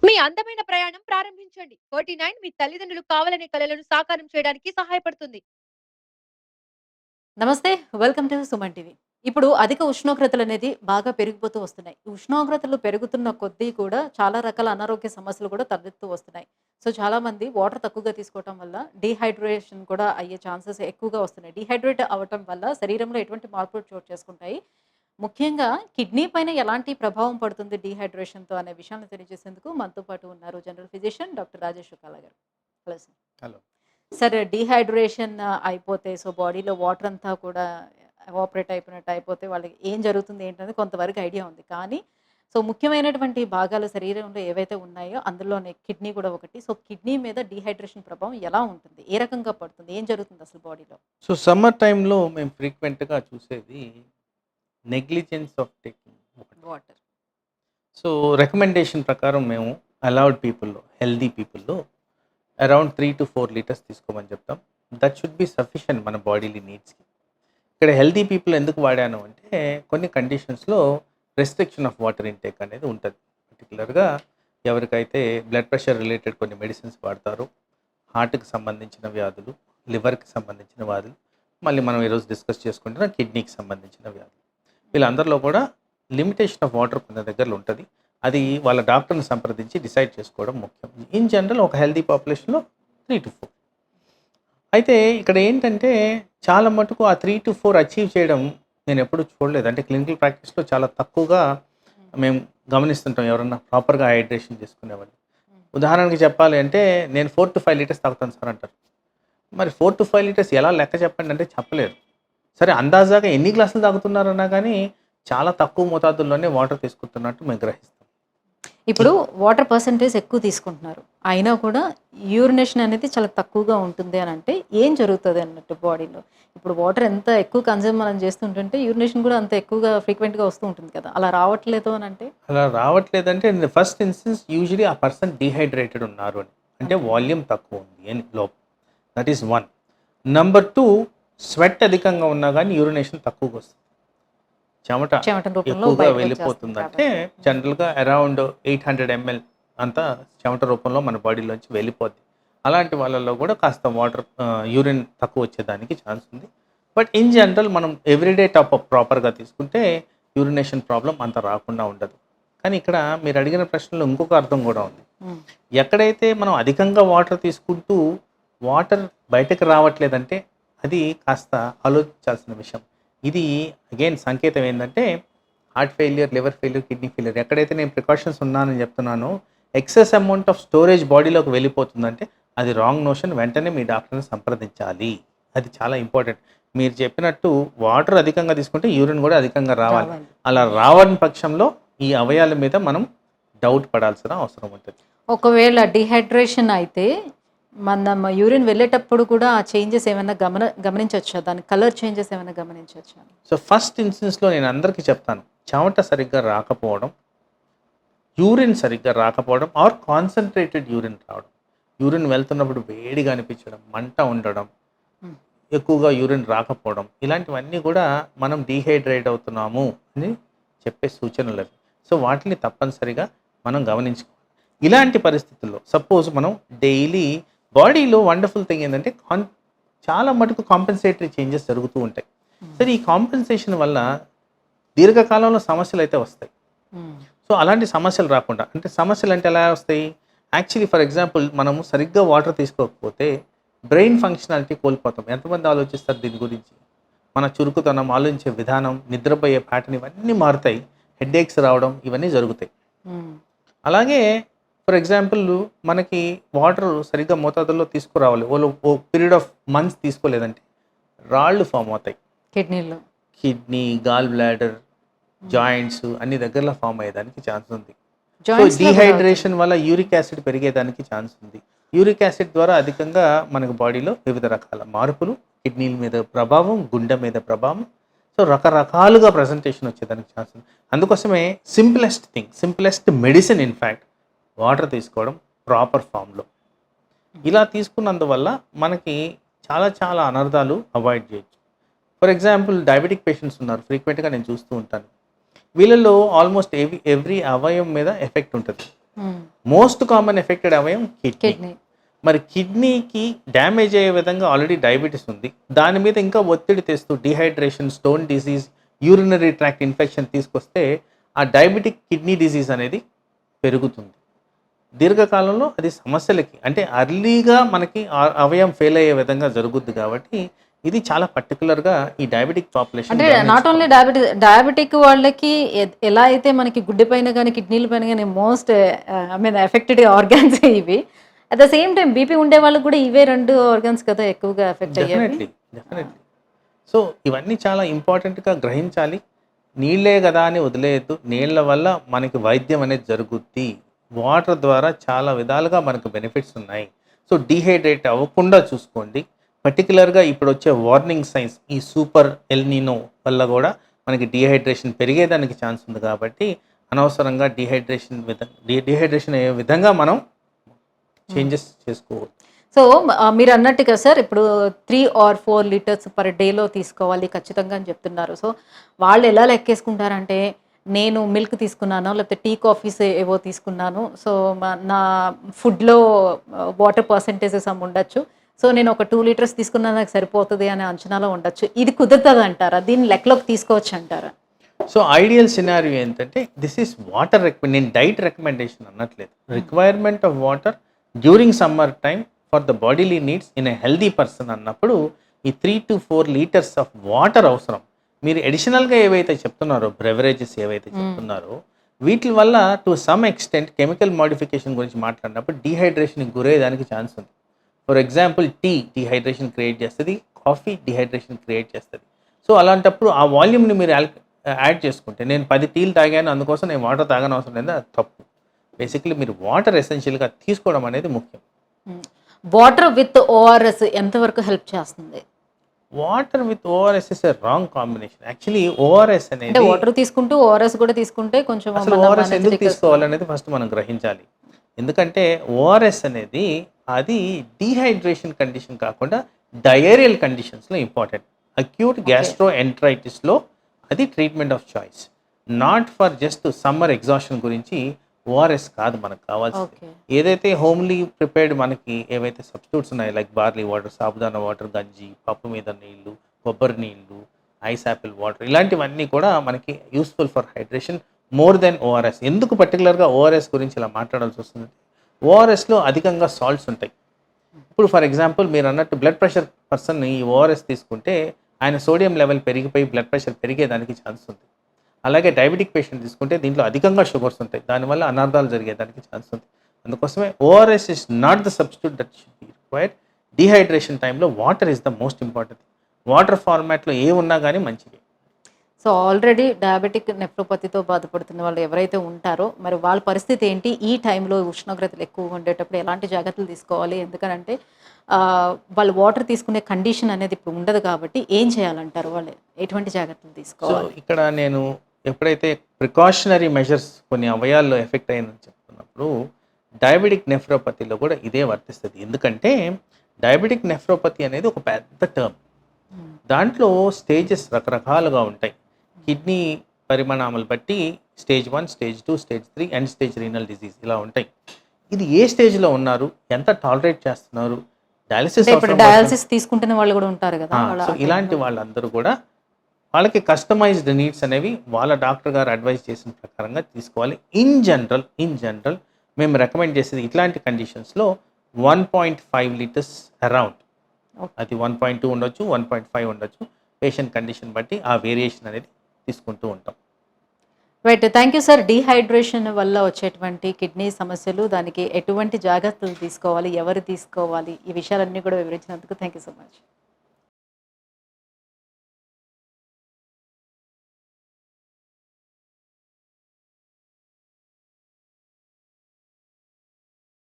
మీ అందమైన ప్రయాణం ప్రారంభించండి. 49 మీ తల్లిదండ్రులు కావాలనే కలలను సాకారం చేయడానికి సహాయపడుతుంది. నమస్తే. Welcome to Suman TV. ఇప్పుడు అధిక ఉష్ణోగ్రతలనేది బాగా పెరిగిపోతూ వస్తున్నాయి. ఈ ఉష్ణోగ్రతలు పెరుగుతున్న కొద్దీ కూడా చాలా రకాల అనారోగ్య సమస్యలు కూడా తలెత్తుతూ వస్తున్నాయి. సో, చాలామంది వాటర్ తక్కువగా తీసుకోవటం వల్ల డీహైడ్రేషన్ కూడా అయ్యే ఛాన్సెస్ ఎక్కువగా వస్తున్నాయి. డీహైడ్రేట్ అవ్వటం వల్ల శరీరంలో ఎటువంటి మార్పులు చోటు చేసుకుంటాయి. ముఖ్యంగా కిడ్నీ పైన ఎలాంటి ప్రభావం పడుతుంది డీహైడ్రేషన్‌తో అనే విషయాన్ని తెలియజేసేందుకు మనతో పాటు ఉన్నారు జనరల్ ఫిజిషియన్ డాక్టర్ రాజేష్ చుక్కాల గారు. Hello sir. హలో. సరే డీహైడ్రేషన్ అయిపోతే సో బాడీలో వాటర్ అంతా కూడా ఎవాపరేట్ అయిపోయినట్టు అయిపోతే వాళ్ళకి ఏం జరుగుతుంది ఏంటనేది కొంతవరకు ఐడియా ఉంది. కానీ సో ముఖ్యమైనటువంటి భాగాలు శరీరంలో ఏవైతే ఉన్నాయో అందులోనే కిడ్నీ కూడా ఒకటి. సో కిడ్నీ మీద డీహైడ్రేషన్ ప్రభావం ఎలా ఉంటుంది? ఏ రకంగా పడుతుంది? ఏం జరుగుతుంది అసలు బాడీలో? సో సమ్మర్ టైంలో మేము ఫ్రీక్వెంట్‌గా చూసేది నెగ్లిజెన్స్ ఆఫ్ టేకింగ్ ఒకటి. వాటర్. సో రికమెండేషన్ ప్రకారం మేము అలౌడ్ పీపుల్‌లో, హెల్తీ పీపుల్‌లో అరౌండ్ 3-4 లీటర్స్ తీసుకోమని చెప్తాం. దట్ షుడ్ బి సఫిషియెంట్ మన బాడీలీ నీడ్స్‌కి. ఇక్కడ హెల్తీ పీపుల్ ఎందుకు వాడాను అంటే కొన్ని కండిషన్స్‌లో రెస్ట్రిక్షన్ ఆఫ్ వాటర్ ఇంటేక్ అనేది ఉంటది. పర్టిక్యులర్‌గా ఎవరికైతే బ్లడ్ ప్రెషర్ రిలేటెడ్ కొన్ని మెడిసిన్స్ వాడతారో, హార్ట్‌కి సంబంధించిన వ్యాధులు, లివర్‌కి సంబంధించిన వ్యాధులు, మళ్ళీ మనం ఈరోజు డిస్కస్ చేసుకుంటున్న కిడ్నీకి సంబంధించిన వ్యాధులు. వీళ్ళందరిలో కూడా లిమిటేషన్ ఆఫ్ వాటర్ కొన్ని దగ్గరలో ఉంటది. అది వాళ్ళ డాక్టర్‌ని సంప్రదించి డిసైడ్ చేసుకోవడం ముఖ్యం. ఇన్ జనరల్ ఒక హెల్తీ పాపులేషన్‌లో 3-4. అయితే ఇక్కడ ఏంటంటే చాలా మటుకు ఆ 3-4 అచీవ్ చేయడం నేను ఎప్పుడు చూడలేదు. అంటే క్లినికల్ ప్రాక్టీస్‌లో చాలా తక్కువగా మేము గమనిస్తుంటాం ఎవరన్నా ప్రాపర్‌గా హైడ్రేషన్ చేసుకునేవాళ్ళు. ఉదాహరణకి చెప్పాలి అంటే నేను 4-5 లీటర్స్ తాగుతాను సార్ అంటారు. మరి 4-5 లీటర్స్ ఎలా లెక్క చెప్పండి అంటే చెప్పలేరు. సరే అందాజాగా ఎన్ని గ్లాసులు తాగుతున్నారన్నా కానీ చాలా తక్కువ మోతాదుల్లోనే వాటర్ తీసుకుంటున్నట్టు మేము గ్రహిస్తాం. ఇప్పుడు వాటర్ పర్సెంటేజ్ ఎక్కువ తీసుకుంటున్నారు. అయినా కూడా యూరినేషన్ అనేది చాలా తక్కువగా ఉంటుంది అని అంటే ఏం జరుగుతుంది అన్నట్టు బాడీలో? ఇప్పుడు వాటర్ ఎంత ఎక్కువ కన్జ్యూమ్ మనం చేస్తుంటుంటే యూరినేషన్ కూడా అంత ఎక్కువగా ఫ్రీక్వెంట్‌గా వస్తూ ఉంటుంది కదా! అలా రావట్లేదు అని అంటే? అలా రావట్లేదంటే in the first instance usually ఆ పర్సన్ డీహైడ్రేటెడ్ ఉన్నారు అని. అంటే వాల్యూమ్ తక్కువ ఉంది అని లోపల. That is 1. నంబర్ 2 స్వెట్ అధికంగా ఉన్నా కానీ యూరినేషన్ తక్కువగా వస్తుంది. చెమట చెమట రూపంలో ఎక్కువగా బయటకు వెళ్ళిపోతుంది. వచ్చేస్తుంది అంటే కాబట్టి. జనరల్‌గా అరౌండ్ 800 ml అంతా చెమట రూపంలో మన బాడీలోంచి వెళ్ళిపోద్ది. అలాంటి వాళ్ళలో కూడా కాస్త వాటర్ యూరిన్ తక్కువ వచ్చేదానికి ఛాన్స్ ఉంది. బట్ ఇన్ జనరల్ మనం ఎవ్రీడే టాపప్ ప్రాపర్‌గా తీసుకుంటే యూరినేషన్ ప్రాబ్లమ్ అంత రాకుండా ఉండదు. కానీ ఇక్కడ మీరు అడిగిన ప్రశ్నలో ఇంకొక అర్థం కూడా ఉంది. హ్మ్. ఎక్కడైతే మనం అధికంగా వాటర్ తీసుకుంటూ వాటర్ బయటకు రావట్లేదంటే అది కాస్త ఆలోచించాల్సిన విషయం. ఇది అగైన్ సంకేతం ఏంటంటే heart failure, liver failure, kidney failure. ఎక్కడైతే నేను ప్రికాషన్స్ ఉన్నానని చెప్తున్నానో ఎక్సెస్ అమౌంట్ ఆఫ్ స్టోరేజ్ బాడీలోకి వెళ్ళిపోతుందంటే అది రాంగ్ నోషన్. వెంటనే మీ డాక్టర్ని సంప్రదించాలి. అది చాలా ఇంపార్టెంట్. మీరు చెప్పినట్టు వాటర్ అధికంగా తీసుకుంటే యూరిన్ కూడా అధికంగా రావాలి. రావాలి. అలా రావని పక్షంలో ఈ అవయాల మీద మనం డౌట్ పడాల్సిన అవసరం ఉంటుంది. ఒకవేళ డీహైడ్రేషన్ అయితే మనం యూరిన్ వెళ్ళేటప్పుడు కూడా ఆ చేంజెస్ ఏమైనా గమనించొచ్చా? దాని కలర్ చేంజెస్ ఏమైనా గమనించొచ్చా? సో ఫస్ట్ ఇన్స్టెన్స్లో నేను అందరికీ చెప్తాను, చెమట సరిగ్గా రాకపోవడం, యూరిన్ సరిగ్గా రాకపోవడం ఆర్ కాన్సన్ట్రేటెడ్ యూరిన్ రావడం, యూరిన్ వెళ్తున్నప్పుడు వేడిగా అనిపించడం, మంట ఉండడం, Hmm. ఎక్కువగా యూరిన్ రాకపోవడం, ఇలాంటివన్నీ కూడా మనం డీహైడ్రేట్ అవుతున్నాము అని చెప్పే సూచనలు అవి. సో వాటిని తప్పనిసరిగా మనం గమనించుకోవాలి. ఇలాంటి పరిస్థితుల్లో సపోజ్ మనం డైలీ బాడీలో వండర్ఫుల్ థింగ్ ఏంటంటే చాలా మటుకు కాంపెన్సేటరీ చేంజెస్ జరుగుతూ ఉంటాయి. సరే ఈ కాంపెన్సేషన్ వల్ల దీర్ఘకాలంలో సమస్యలు అయితే వస్తాయి. సో అలాంటి సమస్యలు రాకుండా, అంటే సమస్యలు అంటే ఎలా వస్తాయి? యాక్చువల్లీ ఫర్ ఎగ్జాంపుల్ మనము సరిగ్గా వాటర్ తీసుకోకపోతే బ్రెయిన్ ఫంక్షనాలిటీ కోల్పోతాం. ఎంతమంది ఆలోచిస్తారు దీని గురించి? మన చురుకుతనం, ఆలోచించే విధానం, నిద్రపోయే ప్యాటర్న్ ఇవన్నీ మారుతాయి. హెడేక్స్ రావడం ఇవన్నీ జరుగుతాయి. అలాగే ఫర్ ఎగ్జాంపుల్ మనకి వాటర్ సరిగ్గా మోతాదుల్లో తీసుకురావాలి. ఓ పీరియడ్ ఆఫ్ మంత్స్ తీసుకోలేదంటే రాళ్ళు ఫామ్ అవుతాయి. కిడ్నీలో కిడ్నీ, గాల్ బ్లాడర్, జాయింట్స్ అన్ని దగ్గరలో ఫామ్ అయ్యేదానికి ఛాన్స్ ఉంది. సో జాయింట్స్ డీహైడ్రేషన్ వల్ల యూరిక్ యాసిడ్ పెరిగేదానికి ఛాన్స్ ఉంది. యూరిక్ యాసిడ్ ద్వారా అధికంగా మనకు బాడీలో వివిధ రకాల మార్పులు, కిడ్నీల మీద ప్రభావం, గుండె మీద ప్రభావం, సో రకరకాలుగా ప్రజెంటేషన్ వచ్చేదానికి ఛాన్స్ ఉంది. అందుకోసమే సింప్లెస్ట్ మెడిసిన్ ఇన్ఫ్యాక్ట్ వాటర్ తీసుకోవడం ప్రాపర్ ఫామ్లో. ఇలా తీసుకున్నందువల్ల మనకి చాలా చాలా అనర్థాలు అవాయిడ్ చేయొచ్చు. ఫర్ ఎగ్జాంపుల్ డయాబెటిక్ పేషెంట్స్ ఉన్నారు, ఫ్రీక్వెంట్గా నేను చూస్తూ ఉంటాను. వీళ్ళల్లో ఆల్మోస్ట్ ఎవ్రీ అవయవం మీద ఎఫెక్ట్ ఉంటుంది. మోస్ట్ కామన్ ఎఫెక్టెడ్ అవయం కిడ్నీ. కిడ్నీ. మరి కిడ్నీకి డ్యామేజ్ అయ్యే విధంగా ఆల్రెడీ డయాబెటీస్ ఉంది, దాని మీద ఇంకా ఒత్తిడి తెస్తూ dehydration, stone disease, urinary tract infection తీసుకొస్తే ఆ డయాబెటిక్ కిడ్నీ డిసీజ్ అనేది పెరుగుతుంది. దీర్ఘకాలంలో అది సమస్యలకి, అంటే అర్లీగా మనకి అవయం ఫెయిల్ అయ్యే విధంగా జరుగుద్ది. కాబట్టి ఇది చాలా పర్టికులర్గా ఈ డయాబెటిక్ పాపులేషన్. అంటే నాట్ ఓన్లీ డయాబెటిక్ వాళ్ళకి ఎలా అయితే మనకి గుడ్డి పైన కానీ కిడ్నీల పైన కానీ మోస్ట్ ఎఫెక్టెడ్ ఆర్గాన్స్ ఇవి, at the same time BP ఉండే వాళ్ళకి కూడా ఇవే 2 ఆర్గాన్స్ కదా ఎక్కువగా ఎఫెక్ట్ అయ్యాయి. డెఫినెట్లీ. సో ఇవన్నీ చాలా ఇంపార్టెంట్గా గ్రహించాలి. నీళ్ళే కదా అని వదిలేయద్దు. నీళ్ళ వల్ల మనకి వైద్యం అనేది జరుగుద్ది. వాటర్ ద్వారా చాలా విధాలుగా మనకు బెనిఫిట్స్ ఉన్నాయి. సో డీహైడ్రేట్ అవ్వకుండా చూసుకోండి. పర్టికులర్గా ఇప్పుడు వచ్చే వార్నింగ్ సైన్స్, ఈ సూపర్ ఎల్నినో వల్ల కూడా మనకి డీహైడ్రేషన్ పెరిగేదానికి ఛాన్స్ ఉంది. కాబట్టి అనవసరంగా డీహైడ్రేషన్ అయ్యే విధంగా మనం చేంజెస్ చేసుకోవచ్చు. సో మీరు అన్నట్టుగా సార్ ఇప్పుడు 3 or 4 లీటర్స్ పర్ డేలో తీసుకోవాలి ఖచ్చితంగా అని చెప్తున్నారు. సో వాళ్ళు ఎలా లెక్కేసుకుంటారంటే, నేను మిల్క్ తీసుకున్నాను, లేకపోతే టీ కాఫీస్ ఏవో తీసుకున్నాను, సో నా ఫుడ్లో వాటర్ పర్సంటేజెస్ ఉండొచ్చు, సో నేను ఒక 2 లీటర్స్ తీసుకున్నా నాకు సరిపోతుంది అనే అంచనాలో ఉండొచ్చు. ఇది కుదురుతుంది అంటారా? దీన్ని లెక్కలోకి తీసుకోవచ్చు అంటారా? సో ఐడియల్ సినారియో ఏంటంటే, దిస్ ఈస్ వాటర్ నేను డైట్ రికమెండేషన్ అనట్లేదు. Requirement of water during summer time for the bodily needs in a healthy person అన్నప్పుడు ఈ 3 to 4 లీటర్స్ ఆఫ్ వాటర్ అవసరం. మీరు అడిషనల్గా ఏవైతే చెప్తున్నారో, బ్రెవరేజెస్ ఏవైతే చెప్తున్నారో, వీటి వల్ల to some extent chemical modification గురించి మాట్లాడినప్పుడు డీహైడ్రేషన్కి గురయ్యేదానికి ఛాన్స్ ఉంది. For example tea dehydration create చేస్తుంది, కాఫీ డీహైడ్రేషన్ క్రియేట్ చేస్తుంది. సో అలాంటప్పుడు ఆ వాల్యూమ్ని మీరు యాడ్ చేసుకుంటే, నేను 10 టీలు తాగాను అందుకోసం నేను వాటర్ తాగని అవసరం లేదు, అది తప్పు. బేసిక్లీ మీరు వాటర్ ఎసెన్షియల్గా తీసుకోవడం అనేది ముఖ్యం. వాటర్ విత్ ఓఆర్ఎస్ ఎంతవరకు హెల్ప్ చేస్తుంది? Water with ORS is a wrong combination. Actually ORS అనేది, వాటర్ తీసుకుంటూ ఓఆర్ఎస్ కూడా తీసుకుంటే కొంచెం ఓఆర్ఎస్ ఎందుకు తీసుకోవాలనేది ఫస్ట్ మనం గ్రహించాలి. ఎందుకంటే ఓఆర్ఎస్ అనేది అది డీహైడ్రేషన్ కండిషన్ కాకుండా డయేరియల్ కండిషన్స్లో ఇంపార్టెంట్. అక్యూట్ గ్యాస్ట్రో ఎంట్రైటిస్లో అది treatment of choice, not for just summer exhaustion గురించి ఓఆర్ఎస్ కాదు మనకు కావాల్సింది. ఏదైతే హోమ్లీ ప్రిపేర్డ్ మనకి ఏవైతే సబ్స్టిట్యూట్స్ ఉన్నాయి, like barley water, sabudana water, గంజి, పప్పు మీద నీళ్లు, కొబ్బరి నీళ్లు, ఐస్ యాపిల్ వాటర్, ఇలాంటివన్నీ కూడా మనకి useful for hydration more than ORS. ఎందుకు పర్టికులర్గా ఓఆర్ఎస్ గురించి ఇలా మాట్లాడాల్సి వస్తుంది? ఓఆర్ఎస్లో అధికంగా సాల్ట్స్ ఉంటాయి. ఇప్పుడు ఫర్ ఎగ్జాంపుల్ మీరు అన్నట్టు బ్లడ్ ప్రెషర్ పర్సన్ ఈ ఓఆర్ఎస్ తీసుకుంటే ఆయన సోడియం లెవెల్ పెరిగిపోయి బ్లడ్ ప్రెషర్ పెరిగేదానికి ఛాన్స్ ఉంది. అలాగే డయాబెటిక్ పేషెంట్ తీసుకుంటే దీంట్లో అధికంగా షుగర్స్ ఉంటాయి, దానివల్ల అనార్థాలు జరిగేదానికి ఛాన్స్ ఉంది. అందుకోసమే ORS is not the substitute that should be required. Dehydration టైంలో water is the most important. Water ఫార్మాట్లో ఏ ఉన్నా కానీ మంచిది. సో ఆల్రెడీ డయాబెటిక్ నెఫ్రోపతితో బాధపడుతున్న వాళ్ళు ఎవరైతే ఉంటారో మరి వాళ్ళ పరిస్థితి ఏంటి? ఈ టైంలో ఉష్ణోగ్రతలు ఎక్కువగా ఉండేటప్పుడు ఎలాంటి జాగ్రత్తలు తీసుకోవాలి? ఎందుకంటే వాళ్ళు వాటర్ తీసుకునే కండిషన్ అనేది ఇప్పుడు ఉండదు కాబట్టి ఏం చేయాలంటారు? వాళ్ళు ఎటువంటి జాగ్రత్తలు తీసుకోవాలి? ఇక్కడ నేను ఎప్పుడైతే ప్రికాషనరీ మెజర్స్ కొన్ని అవయాల్లో ఎఫెక్ట్ అయిందని చెప్తున్నప్పుడు డయాబెటిక్ నెఫ్రోపతిలో కూడా ఇదే వర్తిస్తుంది. ఎందుకంటే డయాబెటిక్ నెఫ్రోపతి అనేది ఒక పెద్ద టర్మ్. దాంట్లో స్టేజెస్ రకరకాలుగా ఉంటాయి. కిడ్నీ పరిమాణాలు బట్టి stage 1, stage 2, stage 3 and stage renal disease ఇలా ఉంటాయి. ఇది ఏ స్టేజ్లో ఉన్నారు, ఎంత టాలరేట్ చేస్తున్నారు, డయాలసిస్ తీసుకుంటున్న వాళ్ళు కూడా ఉంటారు కదా. సో ఇలాంటి వాళ్ళందరూ కూడా వాళ్ళకి కస్టమైజ్డ్ నీడ్స్ అనేవి వాళ్ళ డాక్టర్ గారు అడ్వైజ్ చేసిన ప్రకారంగా తీసుకోవాలి. ఇన్ జనరల్ మేము రికమెండ్ చేసేది ఇట్లాంటి కండిషన్స్లో 1.5 లీటర్స్ అరౌండ్, అది 1.2 ఉండొచ్చు, 1.5 ఉండొచ్చు, పేషెంట్ కండిషన్ బట్టి ఆ వేరియేషన్ అనేది తీసుకుంటూ ఉంటాం. Right, thank you sir. Dehydration వల్ల వచ్చేటువంటి కిడ్నీ సమస్యలు, దానికి ఎటువంటి జాగ్రత్తలు తీసుకోవాలి, ఎవరు తీసుకోవాలి, ఈ విషయాలన్నీ కూడా వివరించినందుకు థ్యాంక్ యూ సో మచ్.